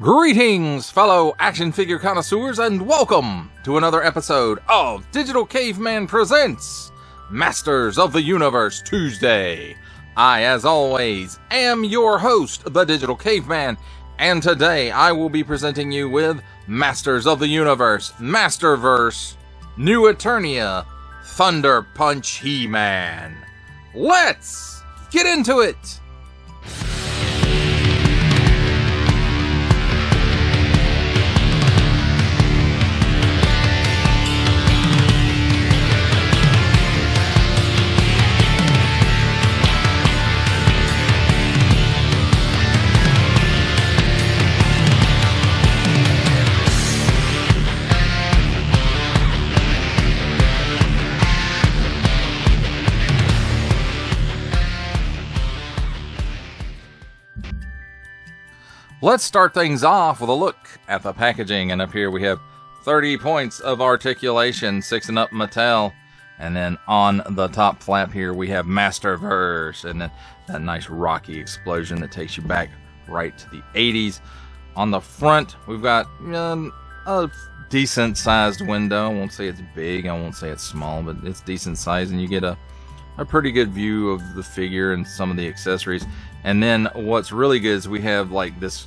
Greetings, fellow action figure connoisseurs, and welcome to another episode of Digital Caveman Presents Masters of the Universe Tuesday. I, as always, am your host, the Digital Caveman, and today I will be presenting you with Masters of the Universe, Masterverse, New Eternia, Thunder Punch He-Man. Let's get into it! Let's start things off with a look at the packaging, and up here we have 30 points of articulation, 6 and up Mattel, and then on the top flap here we have Masterverse, and then that nice rocky explosion that takes you back right to the 80s. On the front we've got a decent sized window. I won't say it's big, I won't say it's small, but it's decent size, and you get a pretty good view of the figure and some of the accessories. And then what's really good is we have like this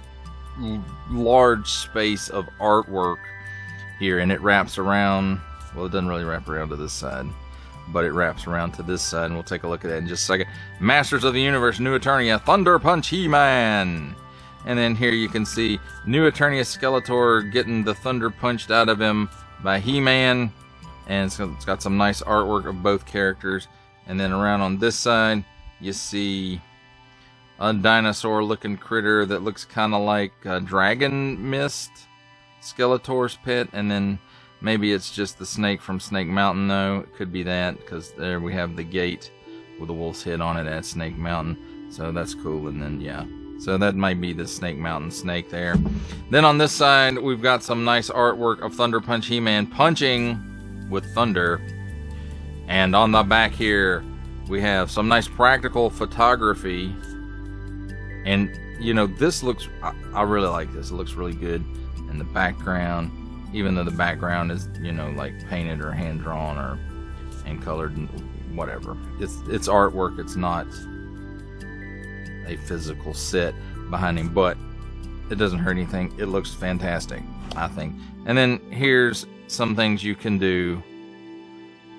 large space of artwork here, and it wraps around, well, it doesn't really wrap around to this side, but it wraps around to this side, and we'll take a look at that in just a second. Masters of the Universe, New Eternia, Thunder Punch He-Man. And then here you can see New Eternia Skeletor getting the thunder punched out of him by He-Man, and it's got some nice artwork of both characters. And then around on this side you see a dinosaur looking critter that looks kind of like a Dragon Mist, Skeletor's pet, and then maybe it's just the snake from Snake Mountain, though. It could be that, because there we have the gate with a wolf's head on it at Snake Mountain, so that's cool. And then yeah, so that might be the Snake Mountain snake there. Then on this side we've got some nice artwork of Thunder Punch He-Man punching with thunder, and on the back here we have some nice practical photography. And, you know, this looks, I really like this. It looks really good in the background, even though the background is, you know, like painted or hand-drawn or hand-colored and whatever. It's artwork. It's not a physical set behind him, but it doesn't hurt anything. It looks fantastic, I think. And then here's some things you can do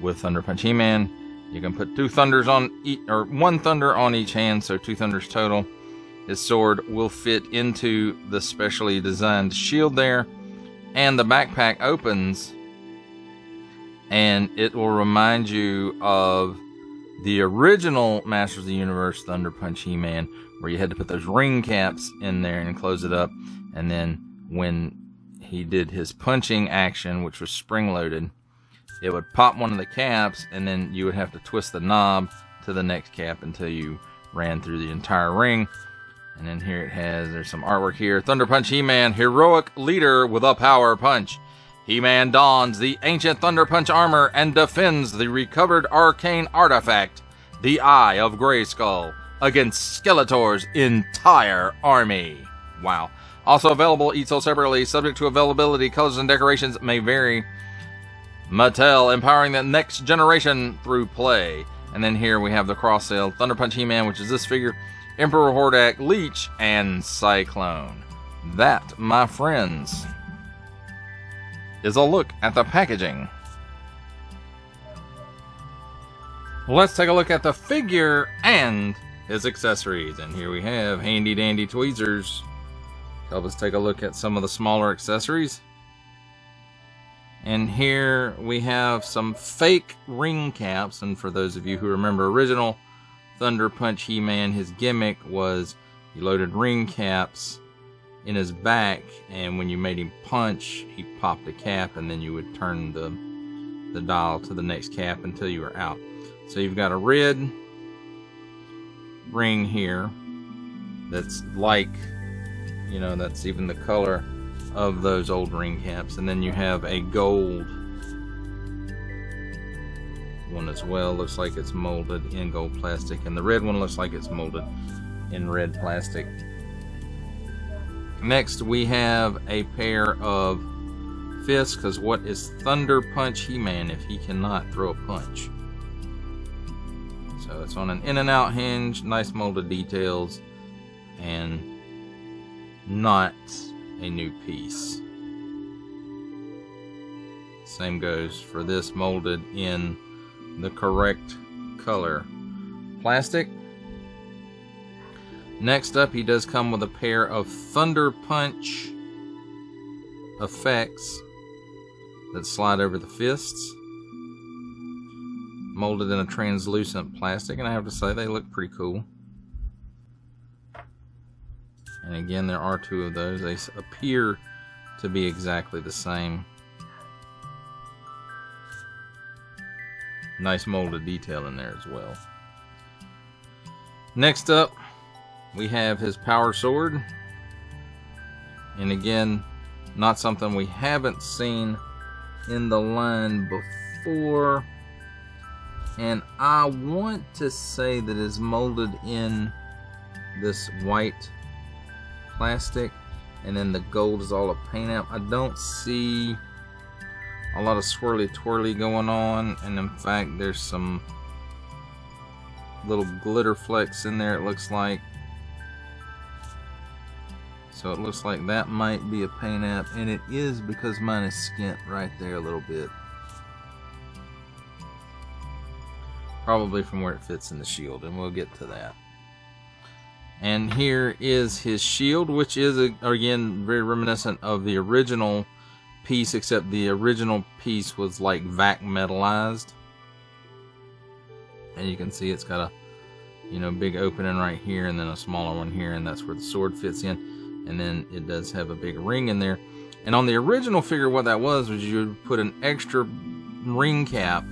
with Thunder Punch He-Man. You can put 2 thunders on each, or 1 thunder on each hand, so 2 thunders total. His sword will fit into the specially designed shield there, and the backpack opens, and it will remind you of the original Masters of the Universe Thunder Punch He-Man, where you had to put those ring caps in there and close it up, and then when he did his punching action, which was spring-loaded, it would pop one of the caps, and then you would have to twist the knob to the next cap until you ran through the entire ring. And then here it has, there's some artwork here. Thunder Punch He-Man, heroic leader with a power punch. He-Man dons the ancient Thunder Punch armor and defends the recovered arcane artifact, the Eye of Grayskull, against Skeletor's entire army. Wow. Also available, each sold separately, subject to availability, colors and decorations may vary. Mattel, empowering the next generation through play. And then here we have the cross sale, Thunder Punch He-Man, which is this figure, Emperor Hordak, Leech, and Cyclone. That, my friends, is a look at the packaging. Let's take a look at the figure and his accessories. And here we have handy dandy tweezers. Help us take a look at some of the smaller accessories. And here we have some fake ring caps. And for those of you who remember original Thunder Punch He-Man, his gimmick was he loaded ring caps in his back, and when you made him punch, he popped a cap, and then you would turn the dial to the next cap until you were out. So you've got a red ring here that's like, you know, that's even the color of those old ring caps, and then you have a gold one as well. Looks like it's molded in gold plastic, and the red one looks like it's molded in red plastic. Next we have a pair of fists, because what is Thunder Punch He-Man if he cannot throw a punch? So it's on an in and out hinge, nice molded details, and not a new piece. Same goes for this, molded in the correct color plastic. Next up, he does come with a pair of Thunder Punch effects that slide over the fists, molded in a translucent plastic, and I have to say they look pretty cool. And again, there are two of those. They appear to be exactly the same. Nice molded detail in there as well. Next up, we have his power sword. And again, not something we haven't seen in the line before. And I want to say that it's molded in this white plastic, and then the gold is all a paint app. I don't see a lot of swirly twirly going on, and in fact there's some little glitter flecks in there, it looks like. So it looks like that might be a paint app, and it is, because mine is skint right there a little bit. Probably from where it fits in the shield, and we'll get to that. And here is his shield, which is, again, very reminiscent of the original piece, except the original piece was like vac metallized. And you can see it's got a, big opening right here, and then a smaller one here, and that's where the sword fits in. And then it does have a big ring in there. And on the original figure, what that was you would put an extra ring cap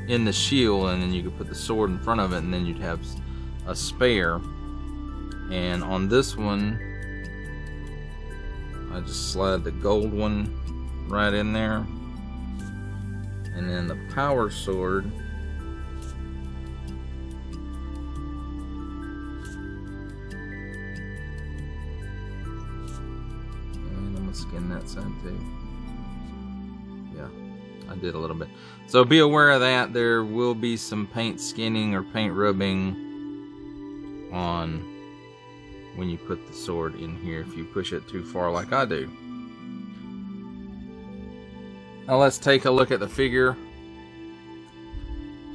in the shield, and then you could put the sword in front of it, and then you'd have a spare. And on this one, I just slide the gold one right in there, and then the power sword, and I'm gonna skin that side too. Yeah, I did a little bit. So be aware of that. There will be some paint skinning or paint rubbing on when you put the sword in here if you push it too far like I do. Now let's take a look at the figure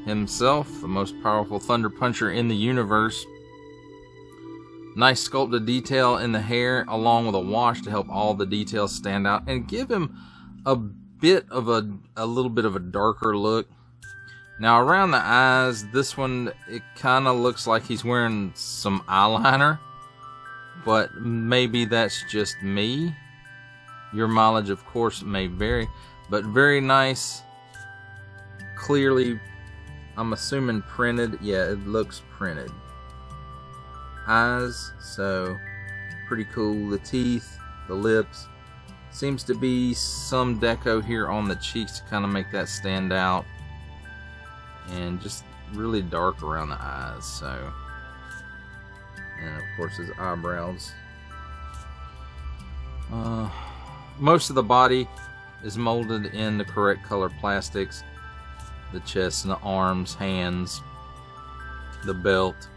himself, the most powerful Thunder Puncher in the universe. Nice sculpted detail in the hair, along with a wash to help all the details stand out and give him a bit of a little bit of a darker look. Now around the eyes, this one, it kind of looks like he's wearing some eyeliner, but maybe that's just me. Your mileage, of course, may vary, but very nice, clearly, I'm assuming printed. Yeah, it looks printed. Eyes, so pretty cool. The teeth, the lips, seems to be some deco here on the cheeks to kind of make that stand out, and just really dark around the eyes. So, and of course his eyebrows. Most of the body is molded in the correct color plastics. The chest and the arms, hands, the belt,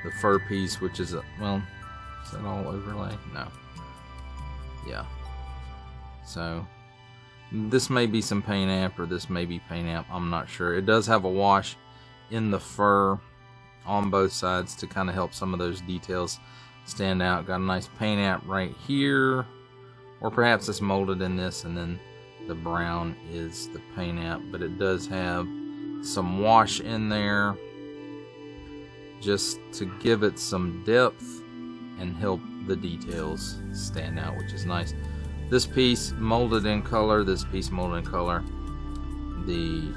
the fur piece, which is well, is that all overlay? No. Yeah. So this may be some paint app, or this may be paint app, I'm not sure. It does have a wash in the fur on both sides to kind of help some of those details stand out. Got a nice paint app right here, or perhaps it's molded in this, and then the brown is the paint app, but it does have some wash in there just to give it some depth and help the details stand out, which is nice. This piece molded in color, this piece molded in color. The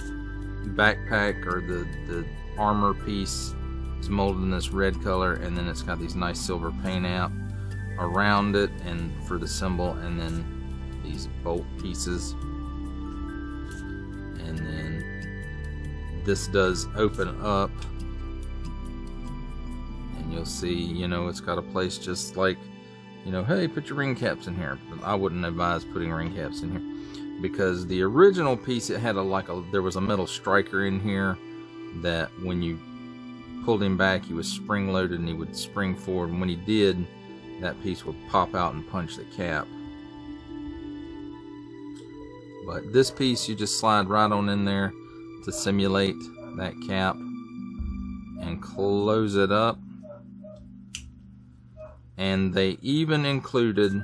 backpack or the armor piece is molded in this red color, and then it's got these nice silver paint app around it and for the symbol, and then these bolt pieces. And then this does open up, and you'll see, you know, it's got a place just like, you know, hey, put your ring caps in here. But I wouldn't advise putting ring caps in here, because the original piece, it had there was a metal striker in here that when you pulled him back, he was spring loaded and he would spring forward, and when he did, that piece would pop out and punch the cap. But this piece, you just slide right on in there to simulate that cap and close it up. And they even included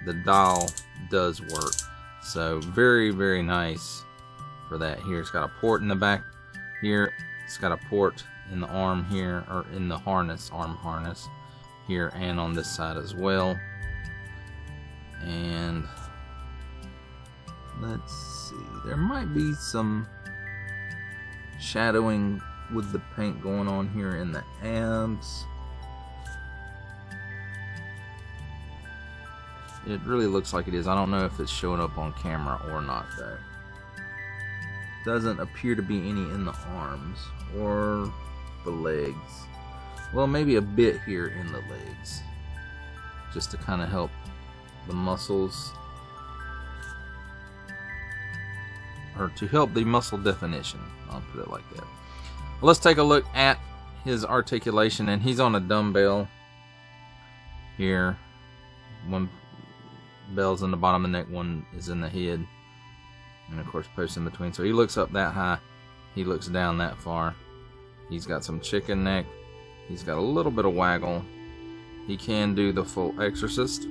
the dial does work, so very, very nice for that. Here it's got a port in the back here, it's got a port in the arm here, or in the harness, arm harness here, and on this side as well. And let's see, there might be some shadowing with the paint going on here in the abs. It really looks like it is. I don't know if it's showing up on camera or not though. Doesn't appear to be any in the arms or the legs. Well, maybe a bit here in the legs, just to kind of help the muscles, or to help the muscle definition, I'll put it like that. Well, let's take a look at his articulation, and he's on a dumbbell here. One bell's in the bottom of the neck, one is in the head, and of course posts in between. So he looks up that high, he looks down that far. He's got some chicken neck, he's got a little bit of waggle. He can do the full exorcist.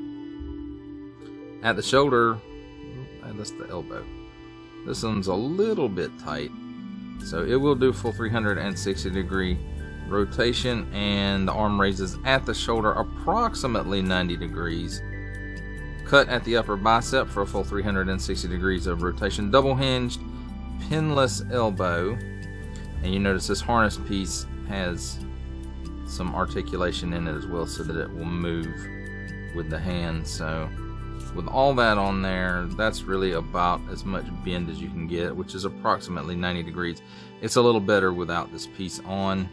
At the shoulder, that's the elbow, this one's a little bit tight, so it will do full 360 degree rotation, and the arm raises at the shoulder approximately 90 degrees. Cut at the upper bicep for a full 360 degrees of rotation. Double hinged, pinless elbow. And you notice this harness piece has some articulation in it as well, so that it will move with the hand. So with all that on there, that's really about as much bend as you can get, which is approximately 90 degrees. It's a little better without this piece on.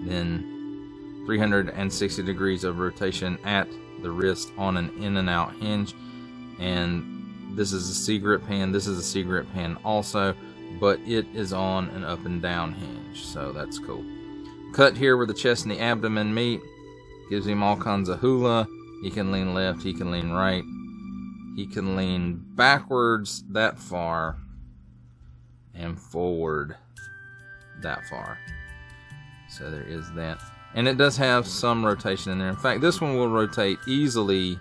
Then 360 degrees of rotation at the wrist on an in and out hinge. And this is a C grip hand, this is a C grip hand also, but it is on an up and down hinge, so that's cool. Cut here where the chest and the abdomen meet, gives him all kinds of hula. He can lean left, he can lean right, he can lean backwards that far and forward that far. So there is that. And it does have some rotation in there. In fact, this one will rotate easily,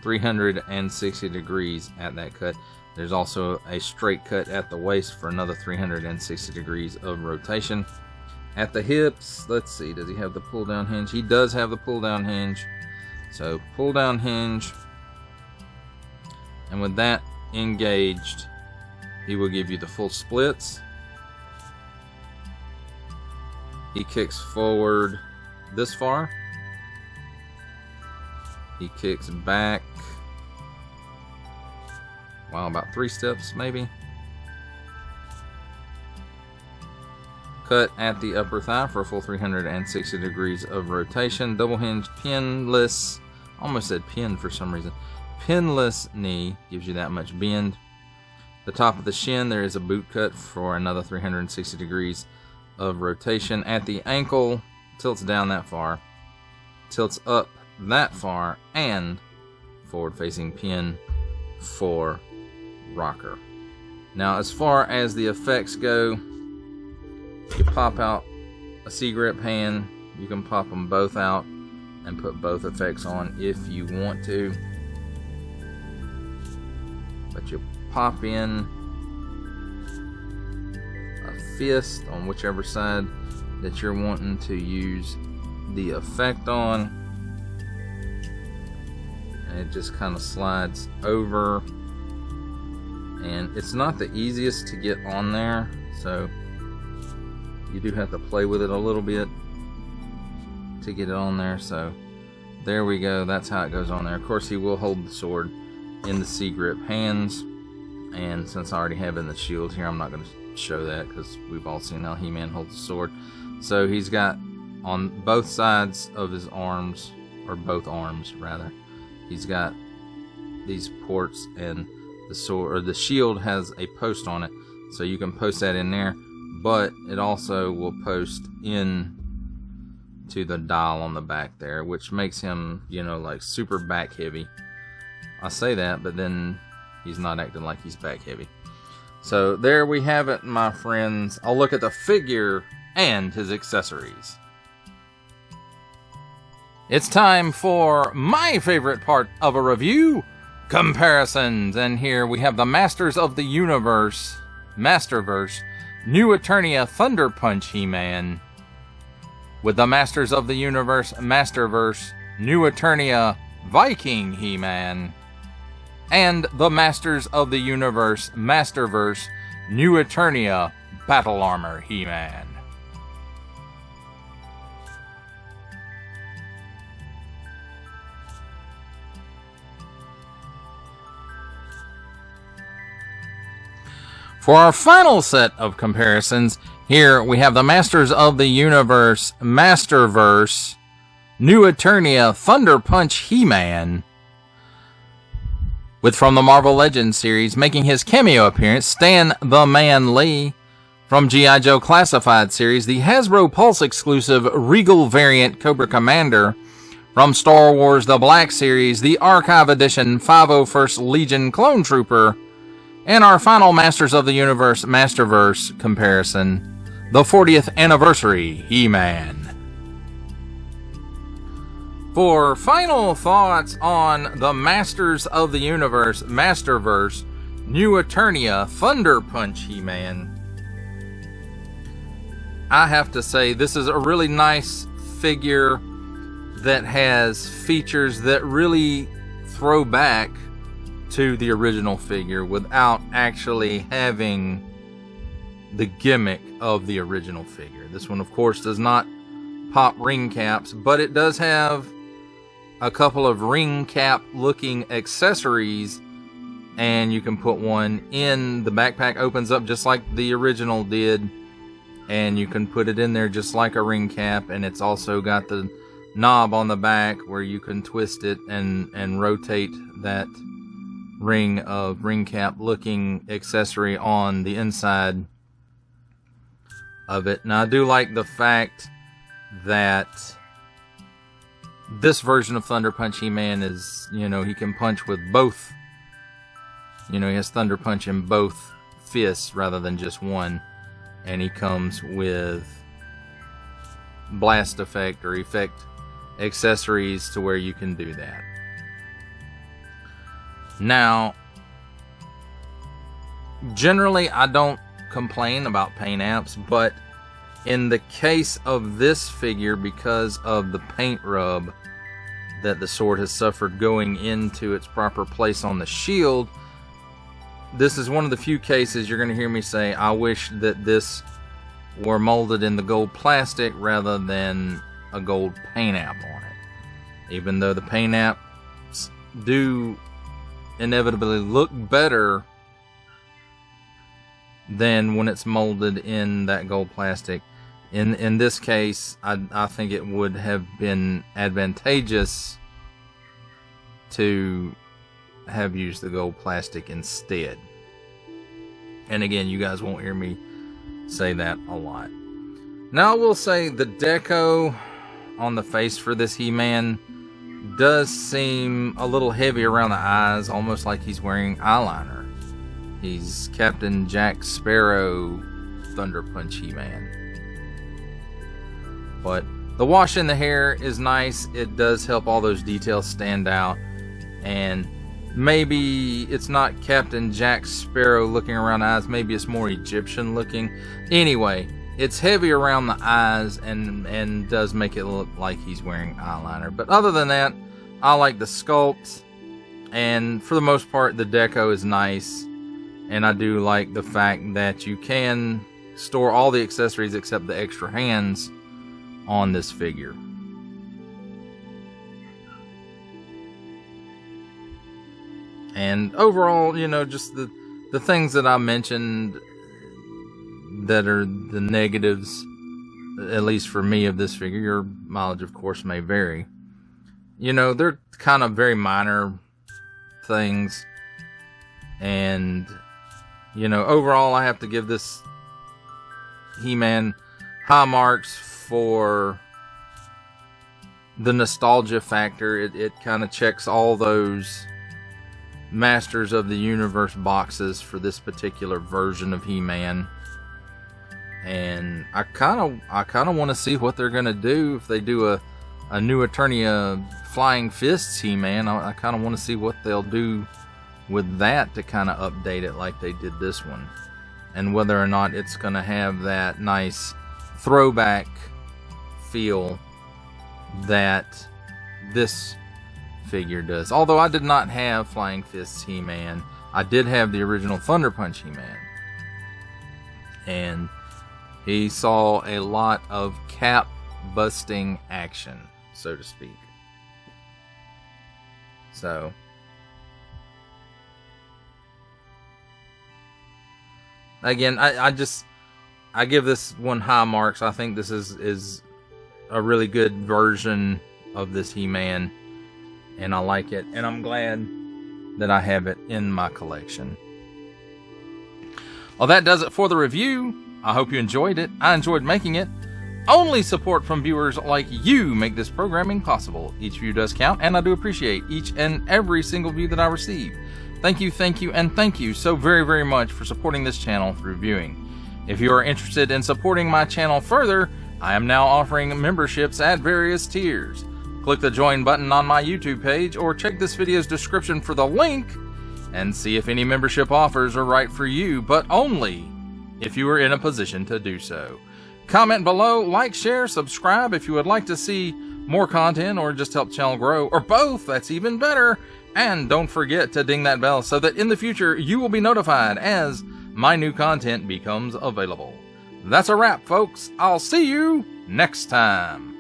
360 degrees at that cut. There's also a straight cut at the waist for another 360 degrees of rotation. At the hips, let's see, does he have the pull down hinge? He does have the pull down hinge. So pull down hinge. And with that engaged, he will give you the full splits. He kicks forward this far. He kicks back, wow, about 3 steps maybe. Cut at the upper thigh for a full 360 degrees of rotation. Double hinge, pinless, almost said pin for some reason. Pinless knee gives you that much bend. The top of the shin, there is a boot cut for another 360 degrees of rotation. At the ankle, tilts down that far, tilts up that far, and forward facing pin for rocker. Now as far as the effects go, you pop out a C-grip hand, you can pop them both out and put both effects on if you want to, but you pop in a fist on whichever side that you're wanting to use the effect on, and it just kind of slides over, and it's not the easiest to get on there, so you do have to play with it a little bit to get it on there. So there we go, that's how it goes on there. Of course, he will hold the sword in the C-grip hands, And since I already have in the shield here, I'm not going to show that because we've all seen how He-Man holds the sword. So he's got on both sides of his arms, or both arms rather, he's got these ports, and the sword or the shield has a post on it, so you can post that in there, but it also will post in to the dial on the back there, which makes him, you know, like super back heavy. I say that, but then he's not acting like he's back heavy. So there we have it, my friends. I'll look at the figure and his accessories. It's time for my favorite part of a review, comparisons. And here we have the Masters of the Universe, Masterverse, New Eternia Thunder Punch He-Man, with the Masters of the Universe, Masterverse, New Eternia Viking He-Man, and the Masters of the Universe, Masterverse, New Eternia Battle Armor He-Man. For our final set of comparisons, here we have the Masters of the Universe, Masterverse, New Eternia Thunder Punch He-Man, with from the Marvel Legends series making his cameo appearance, Stan the Man Lee. From G.I. Joe Classified series, the Hasbro Pulse exclusive Regal variant Cobra Commander. From Star Wars The Black Series, the Archive Edition 501st Legion Clone Trooper. And our final Masters of the Universe Masterverse comparison, the 40th Anniversary He-Man. For final thoughts on the Masters of the Universe Masterverse New Eternia Thunder Punch He-Man, I have to say this is a really nice figure that has features that really throw back to the original figure without actually having the gimmick of the original figure. This one, of course, does not pop ring caps, but it does have a couple of ring cap looking accessories, and you can put one in the backpack. Opens up just like the original did, and you can put it in there just like a ring cap, and it's also got the knob on the back where you can twist it and rotate that ring of ring cap looking accessory on the inside of it. Now I do like the fact that this version of Thunder Punch He-Man is, you know, he can punch with both, you know, he has Thunder Punch in both fists rather than just one, and he comes with blast effect or effect accessories to where you can do that. Now, generally I don't complain about paint apps, but in the case of this figure, because of the paint rub that the sword has suffered going into its proper place on the shield, this is one of the few cases you're going to hear me say, I wish that this were molded in the gold plastic rather than a gold paint app on it. Even though the paint apps do inevitably look better than when it's molded in that gold plastic. In this case, I think it would have been advantageous to have used the gold plastic instead. And again, you guys won't hear me say that a lot. Now I will say the deco on the face for this He-Man does seem a little heavy around the eyes, almost like he's wearing eyeliner. He's Captain Jack Sparrow Thunder Punch He-Man. But the wash in the hair is nice. It does help all those details stand out. And maybe it's not Captain Jack Sparrow looking around the eyes. Maybe it's more Egyptian looking. Anyway, it's heavy around the eyes and does make it look like he's wearing eyeliner. But other than that, I like the sculpt. And for the most part, the deco is nice. And I do like the fact that you can store all the accessories except the extra hands on this figure. And overall, you know, just the the things that I mentioned that are the negatives, at least for me, of this figure, your mileage, of course, may vary. You know, they're kind of very minor things. And, you know, overall, I have to give this He-Man high marks for the nostalgia factor. It kind of checks all those Masters of the Universe boxes for this particular version of He-Man. And I kind of want to see what they're going to do if they do a new Eternia Flying Fists He-Man. I kind of want to see what they'll do with that to kind of update it like they did this one. And whether or not it's going to have that nice throwback feel that this figure does. Although I did not have Flying Fists He-Man, I did have the original Thunder Punch He-Man. And he saw a lot of cap busting action, so to speak. So, again, I give this one high marks. I think this is a really good version of this He-Man, and I like it, and I'm glad that I have it in my collection. Well, that does it for the review. I hope you enjoyed it. I enjoyed making it. Only support from viewers like you make this programming possible. Each view does count, and I do appreciate each and every single view that I receive. Thank you, and thank you so very, very much for supporting this channel through viewing. If you are interested in supporting my channel further, I am now offering memberships at various tiers. Click the join button on my YouTube page, or check this video's description for the link and see if any membership offers are right for you, but only if you are in a position to do so. Comment below, like, share, subscribe if you would like to see more content or just help the channel grow, or both, that's even better. And don't forget to ding that bell so that in the future you will be notified as my new content becomes available. That's a wrap, folks. I'll see you next time.